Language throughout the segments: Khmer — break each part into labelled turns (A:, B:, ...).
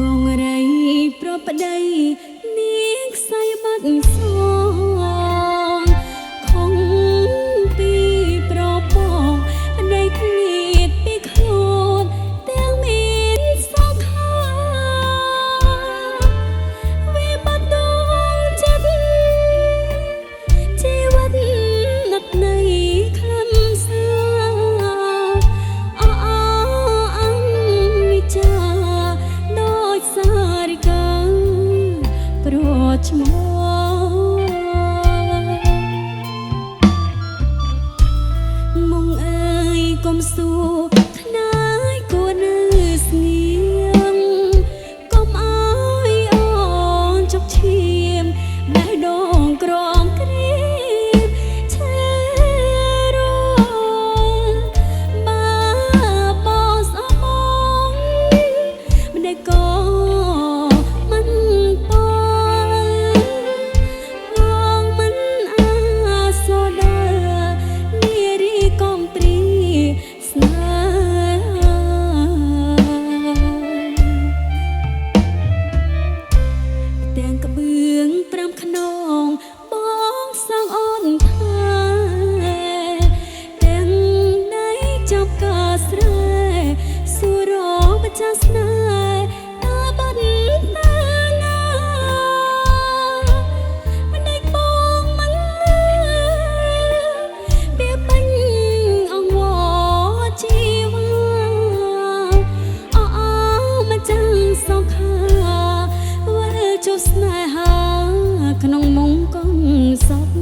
A: កងរៃប្រប្តីនាងខ្សែបាត់សងខំពីប្រពងនៃគ្នាពីខ្លួនទាំងមានសង្ខាវាបាត់ដងចិត្តជីវិតណាត់នៃខ្លឹមសារអអនិច្ចាដូចសារិកាប្រឈ្មោះមុងអើយកុំសួរខ្នាយគួរនៅស្ងៀមកុំអើយអូនចុកឈាមបេះដូងក្រំគ្រៀមឆេរបាបោស្អបងមិនได้ក៏មិនពងមិនអាសូដានារីកំព្រីស្នេហាទាំងក្បឿង5ខ្នងបងសងអូនថាទាំងដៃចាប់កាស្រែសួររកម្ចាស់ស្នេហ៍តើបាត់តាណាមិនได้បងមិនលឺវាពេញអង្វរជីវាអមិនចាំសង្ខាវិលជួបស្នេហាក្នុងមុំកងសព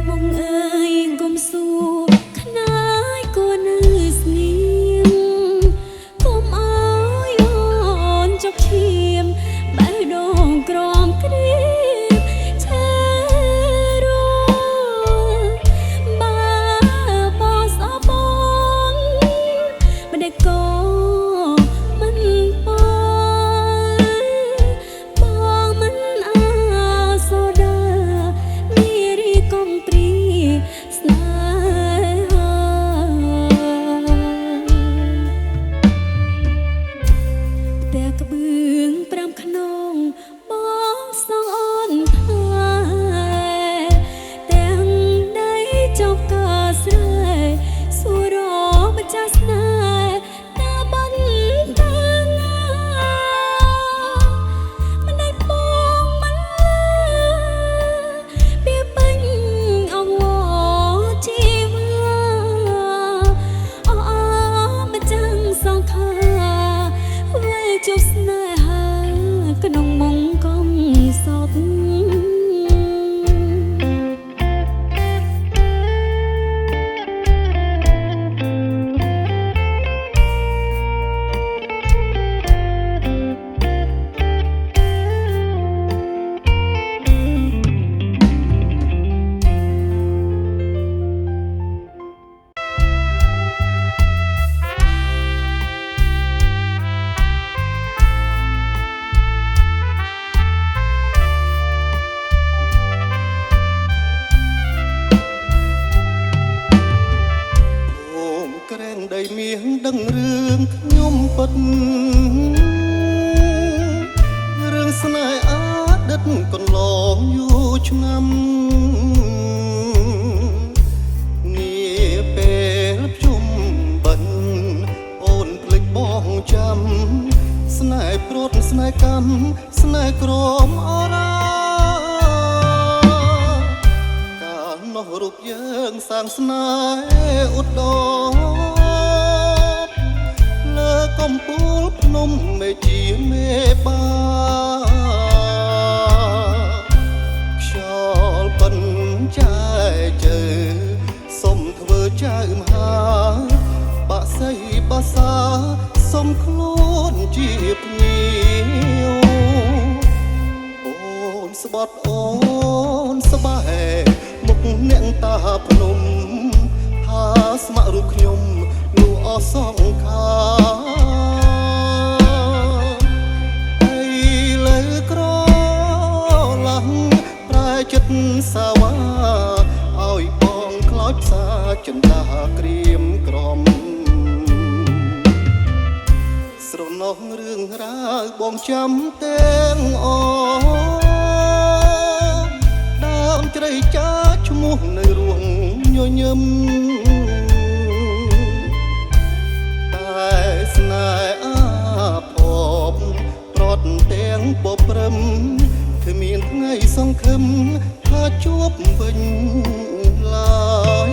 A: មុងអើយកុំសួរខ្នាយគួរនៅស្ងៀមកុំអើយអូនចុកឈាមបេះដូងក្រំគ្រៀមឆេរបាបោស្អបងមិនได้ក៏មិនពបងមិនអាសូដានារីកំព្រីស្នេហាតែក្បឿង5ខ្នងបងសងអូនថាទាំងដៃចាប់កាស្រែសួររកម្ចាស់ស្នេហ៍តើបាត់តាណាមិនได้បងមិនលឺវាពេញអង្វរជីវាអមិនចាំសង្ខាវិលជួបស្នេហាក្នុងមុំកំសត់
B: អូមក្រែងដីមាសដឹងរឿងខ្ញុំពិតរឿងស្នេហ៍អតីតកន្លងយូរឆ្នាំនាពេលជុំបិណ្ឌអូនភ្លេចបងចាំស្នេហ៍ព្រាត់ស្នេហ៍កម្មស្នេហ៍ក្រមអរាកាលនោះរូបយើងសាងស្នេហ៍ឧត្តមលើកំពូលភ្នំមេជាមេបា ស្បត់អូនស្បែកមុខអ្នកតាភ្នំថាស្ម័គ្ររូបខ្ញុំនោះអសងខាអីលើក្រឡាំងប្រែចិត្តសាវ៉ាឲ្យបងខ្លោចផ្សាចិន្តាក្រៀមក្រំស្រណោះរឿងរ៉ាវបងចាំទាំងអដើមជ្រៃចាឈ្មោះនៅរួងញញឹមតែស្នេហ៍អាភពប្រត់ទាំងបព្រឹមគ្មានថ្ងៃសង្ឃឹមថាជួបវិញឡើយ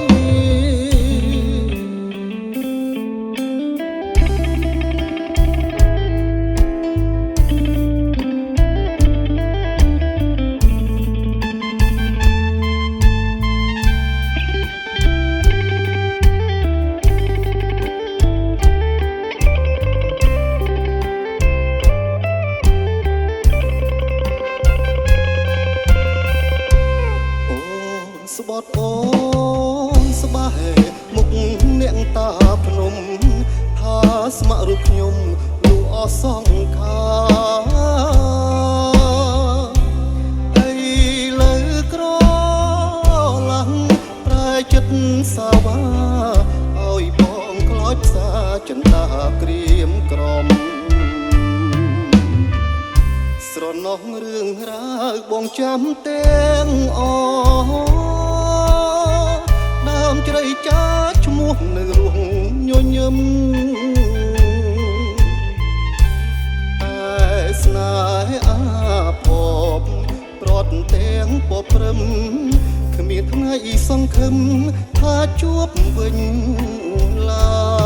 B: ស្បត់អូនស្បែកមុខអ្នកតាភ្នំថាស្ម័គ្ររូបខ្ញុំនោះអសងខាអីលើក្រឡាំងប្រែចិត្តសាវ៉ាឲ្យបងខ្លោចផ្សាចិន្តាក្រៀមក្រំស្រណោះរឿងរ៉ាវបងចាំទាំងអដើមជ្រៃចាឈ្មោះនៅរួងញញឹមតែស្នេហ៍អាភពប្រត់ទាំងបព្រឹមគ្មានថ្ងៃសង្ឃឹមថាជួបវិញឡើយ